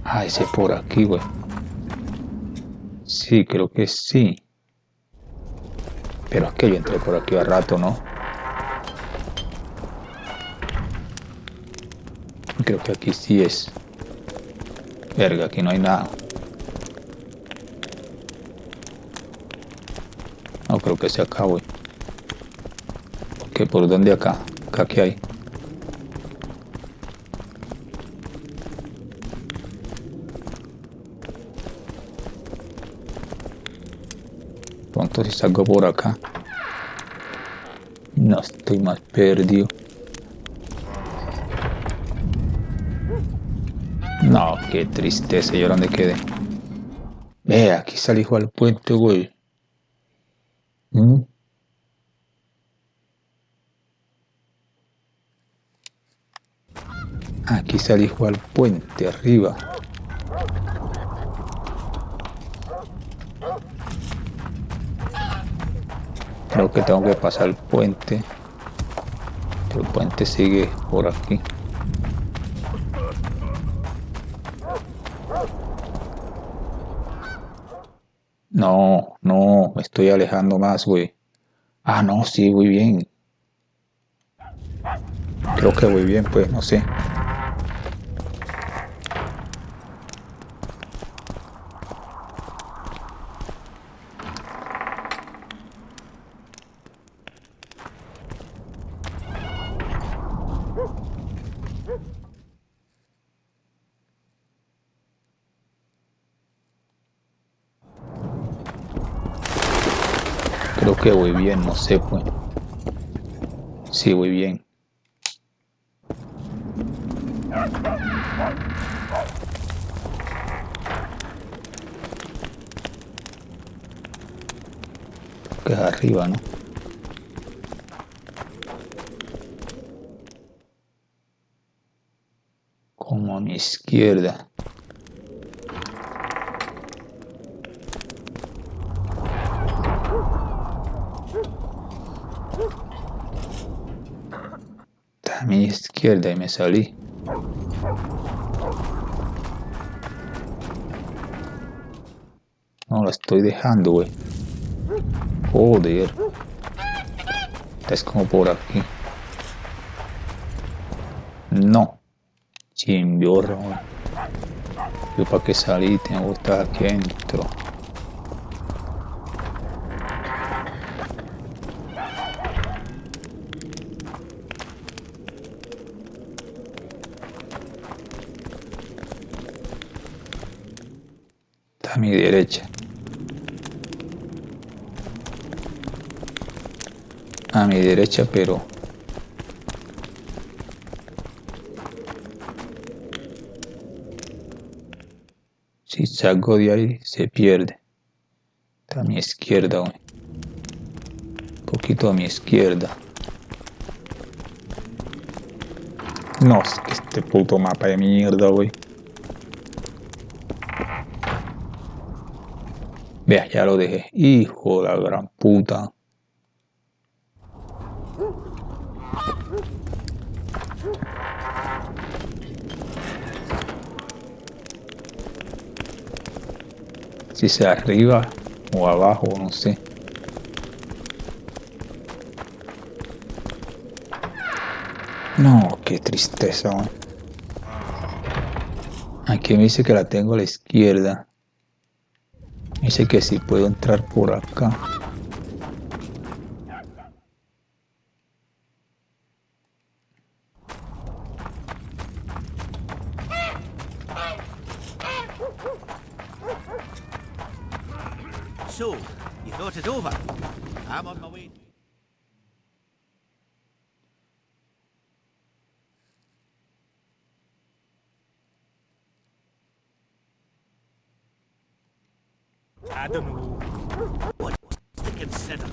Ah, ese por aquí, güey. Sí, creo que sí. Pero es que yo entré por aquí a rato, ¿no? Creo que aquí sí es. Verga, aquí no hay nada. No, creo que sea acá, güey. ¿Qué? ¿Por dónde acá? ¿Acá qué hay? Pronto si salgo por acá. No estoy más perdido. No, qué tristeza. ¿Y ahora dónde quedé? Aquí salí al puente, güey. Aquí salí al puente, arriba. Creo que tengo que pasar el puente. El puente sigue por aquí. No, no, me estoy alejando más, güey. Ah, no, sí, voy bien. Creo que voy bien, pues, no sé. Creo que voy bien, no sé, pues. Sí, voy bien. Que es arriba, ¿no? Como a mi izquierda. A mi izquierda y me salí. No, lo estoy dejando, güey. Joder. Es como por aquí. No. Chimbiorra, güey. Yo para qué salí, tengo que estar aquí adentro. Está a mi derecha. A mi derecha, pero... si salgo de ahí, se pierde. Está a mi izquierda, güey. Un poquito a mi izquierda. No, es que este puto mapa de mierda, güey. Vea, ya lo dejé. Hijo de la gran puta. Si sea arriba o abajo, no sé. No, qué tristeza, man. Aquí me dice que la tengo a la izquierda. Me dice que sí puedo entrar por acá. So, you thought it over? I'm on my way. I don't know. What's to consider?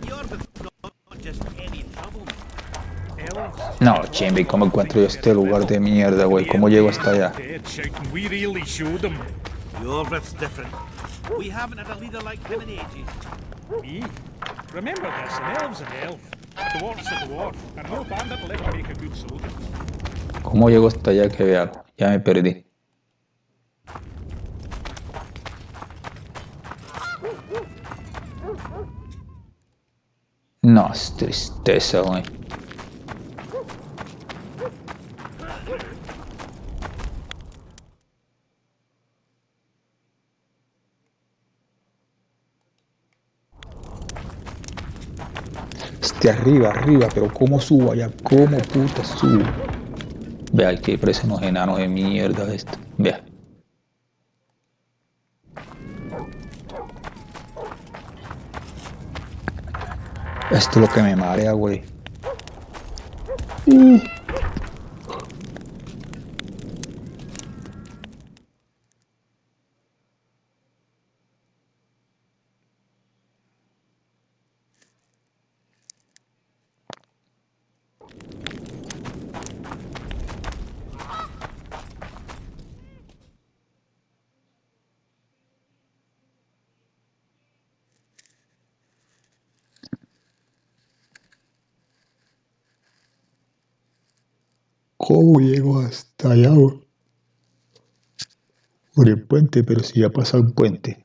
You're with not just any trouble. Elves. No, chimbe, ¿cómo encuentro yo este lugar de mierda, güey? ¿Cómo llego hasta allá? Dead shouting, we really showed them. Your rift's different. We haven't had a leader like him in ages. Me? Remember this, an elf's an elf. A dwarf's a dwarf. And no bandit will ever make a good soldier. ¿Cómo llego hasta allá que vea? Ya me perdí. No, es tristeza, güey. Arriba, pero ¿cómo subo allá? ¿Cómo puta subo? Vea, que parecen unos enanos de mierda esto. Vea. Esto es lo que me marea, güey. ¿Cómo llego hasta allá, güey? Por el puente, pero si ya pasa el puente.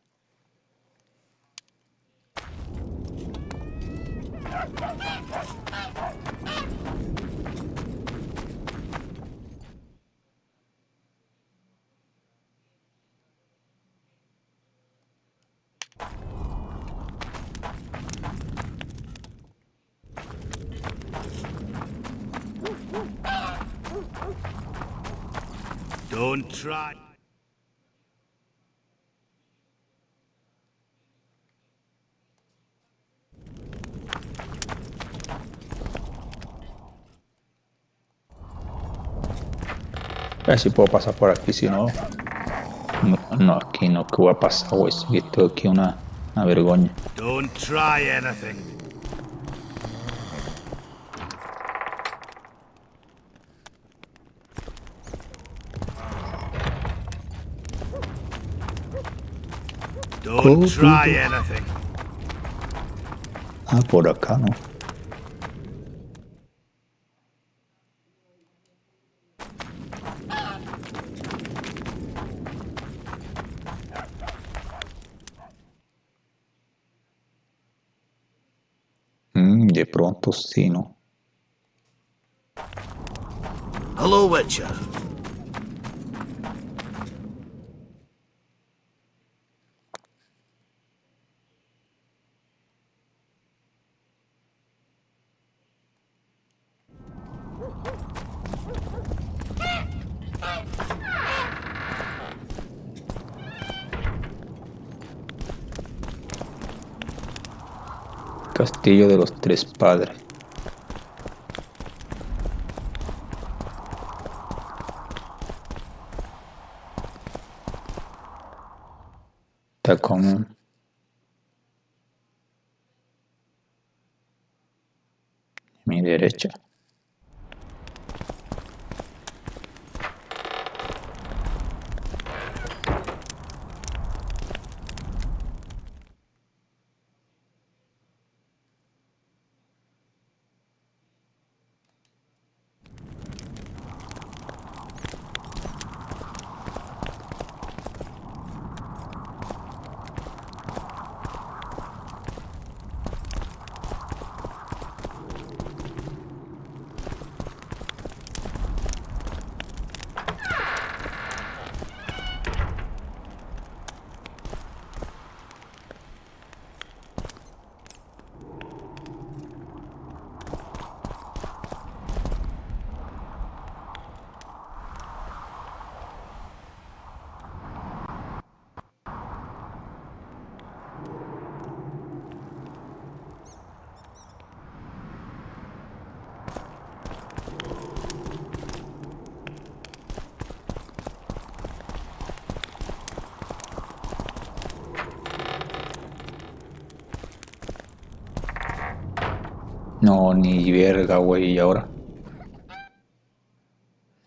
Don't try. A ver si puedo pasar por aquí, si no... No, aquí no, ¿qué voy a pasar, güey? Esto aquí una vergüenza. Don't try anything. Don't try anything. Ah, por acá, ¿no? De pronto sí, ¿no? Hello, Witcher. Castillo de los Tres Padres. Está con mi derecha. No, ni verga, güey, y ahora.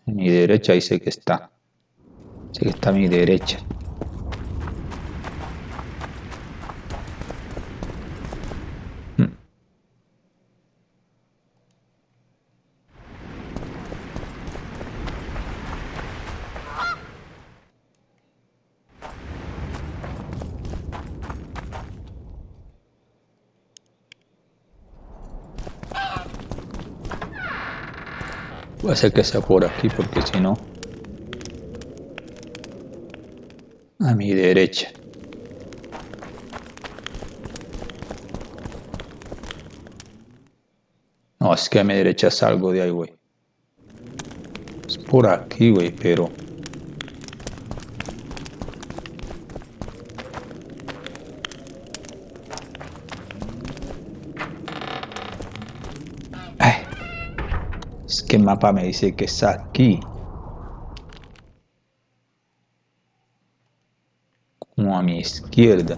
A mi derecha ahí sé que está. Sé que está a mi derecha. Voy a hacer que sea por aquí porque si no... A mi derecha. No, es que a mi derecha salgo de ahí, güey. Es por aquí, güey, pero... Ay, es que el mapa me dice que es aquí. Como a mi izquierda.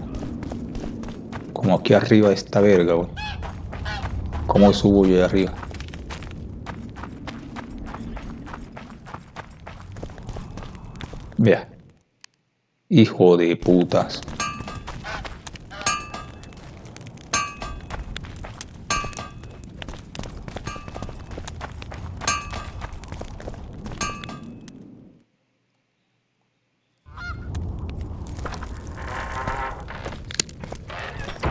Como aquí arriba de esta verga, güey. ¿Cómo subo yo de arriba? Vea. Hijo de putas.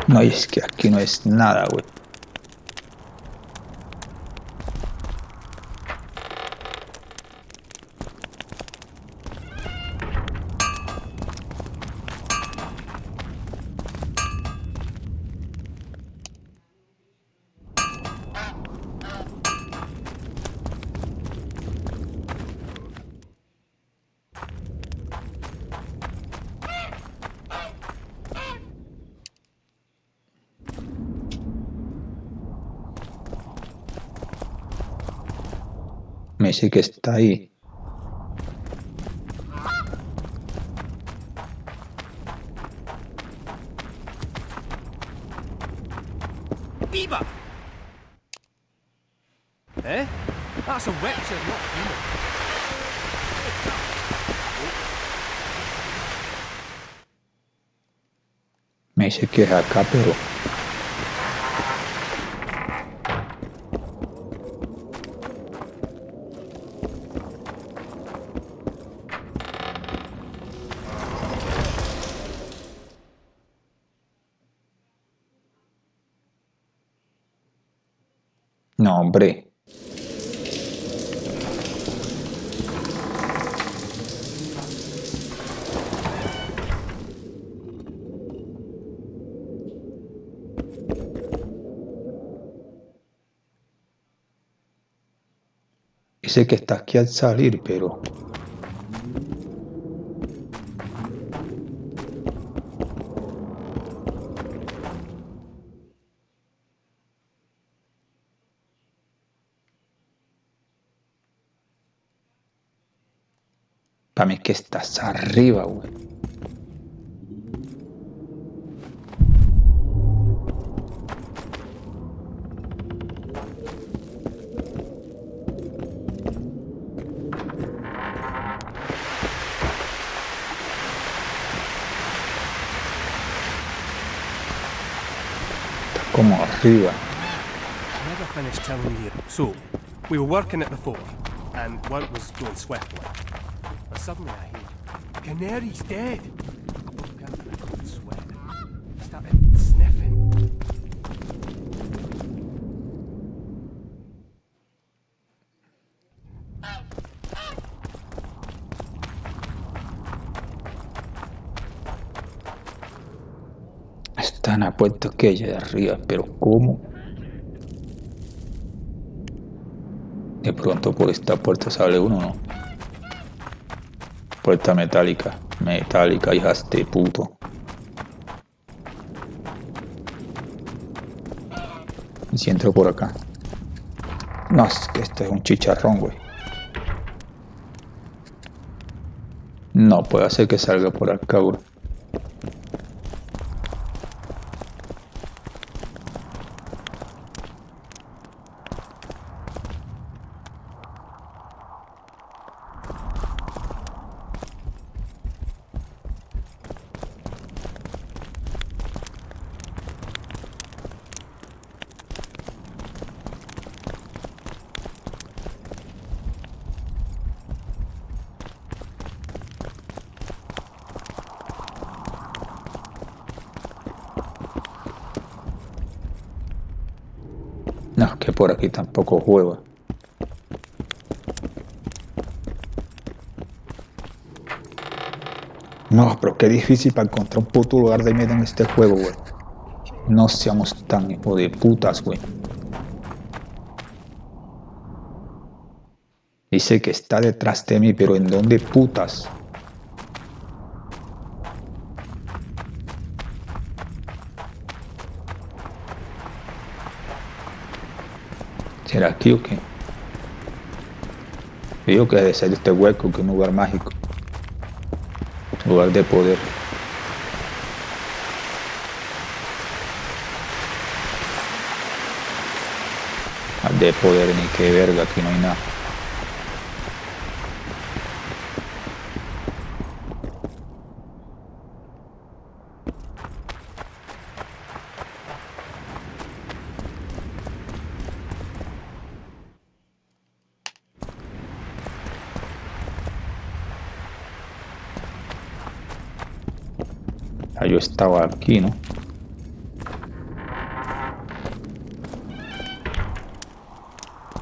No, es que aquí no es nada, güey. Me dice que está ahí. ¡Viva! Eh? That's a Witcher, not human. Me dice que es acá, pero... No, hombre. Dice que está aquí al salir, pero... Para mí que estás arriba, güey. Como arriba. Never finished telling you. So, we were working at the fort, and work was going swiftly. But suddenly I heard, Canary's dead! I broke out in a cold sweat. Started sniffing. Están apuestos que ella de arriba, pero ¿cómo? De pronto por esta puerta sale uno, ¿no? Puerta metálica. Metálica, hijas de puto. ¿Y si entro por acá? No, es que este es un chicharrón, güey. No puede hacer que salga por acá, güey. No, que por aquí tampoco juega. No, pero qué difícil para encontrar un puto lugar de miedo en este juego, güey. No seamos tan hijo de putas, güey. Dice que está detrás de mí, pero ¿en dónde putas? ¿Será aquí o qué? Digo que debe ser este hueco, que es un lugar mágico. Lugar de poder. De poder ni que verga, aquí no hay nada. Yo estaba aquí, ¿no?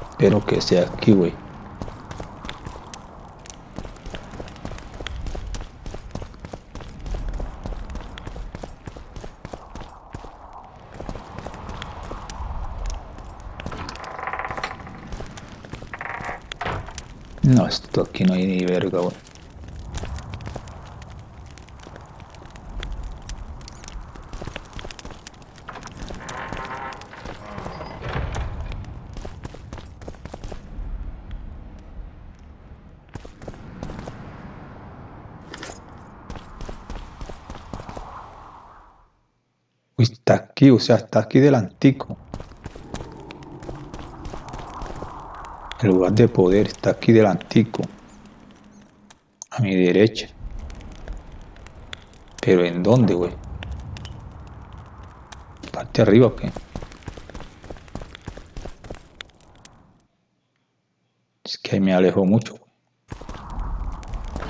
Espero que sea aquí, güey. No, esto aquí no hay ni verga, güey. Uy, está aquí, o sea, está aquí delantico. El lugar de poder está aquí delantico. A mi derecha. ¿Pero en dónde, güey? ¿Parte arriba o qué? Es que ahí me alejo mucho, güey.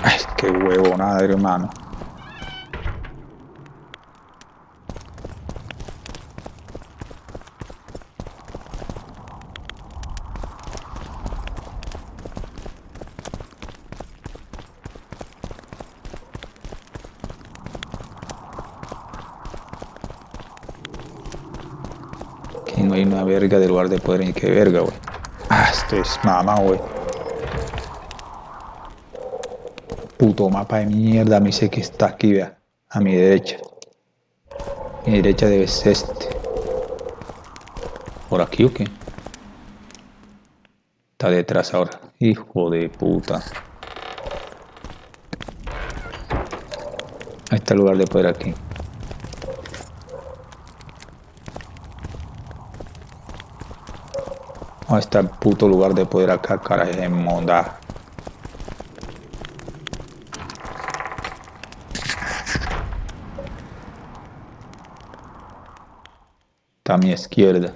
Ay, qué huevonada, hermano. No hay una verga del lugar de poder ni que verga, güey. Ah, esto es mamá, güey. puto mapa de mierda me dice que está aquí, vea. A mi derecha. Mi derecha debe ser este. ¿Por aquí o qué? Está detrás ahora. Hijo de puta. Ahí está el lugar de poder aquí. Ahí está el puto lugar de poder acá, carajo, de monda. Está a mi izquierda.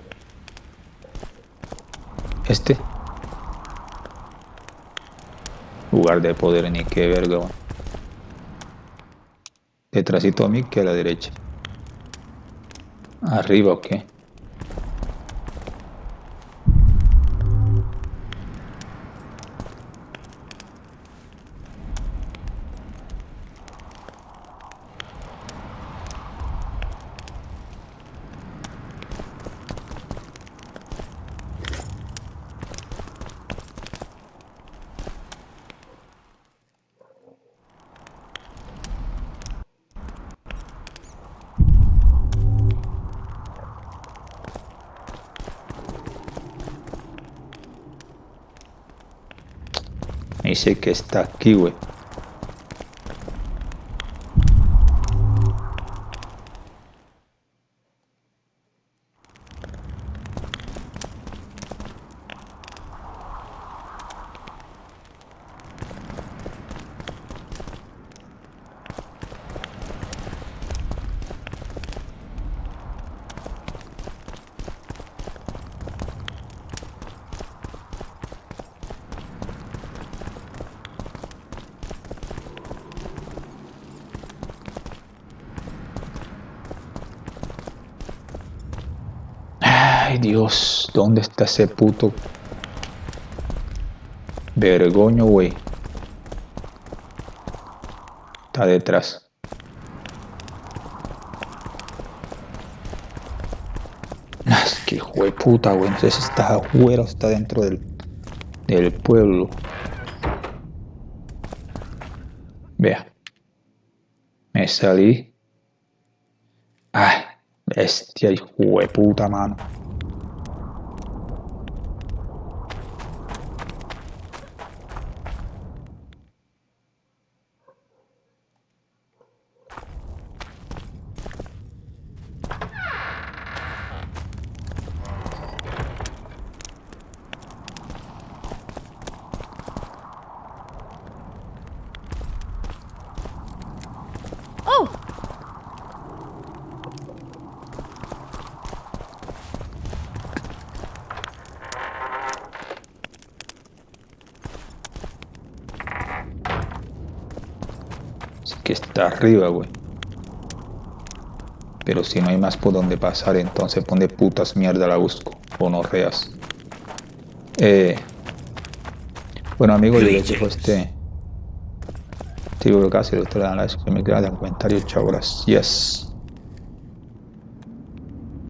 Este. Lugar de poder, ni qué verga, man. Detrásito a mí que a la derecha. Arriba o qué. Me dice que está aquí, güey. Ay, Dios, ¿dónde está ese puto vergoño, güey? Está detrás. Es que hijo de puta, güey. No sé si está afuera o está dentro del pueblo. Vea. Me salí. Ay, bestia, hijo de puta, mano. Que está arriba, güey. Pero si no hay más por donde pasar, entonces pon de putas mierda la busco. O no reas. Bueno, amigos, yo les dejo este. Si lo casi lo estoy dando like, suscribirme, comentario, chao, gracias.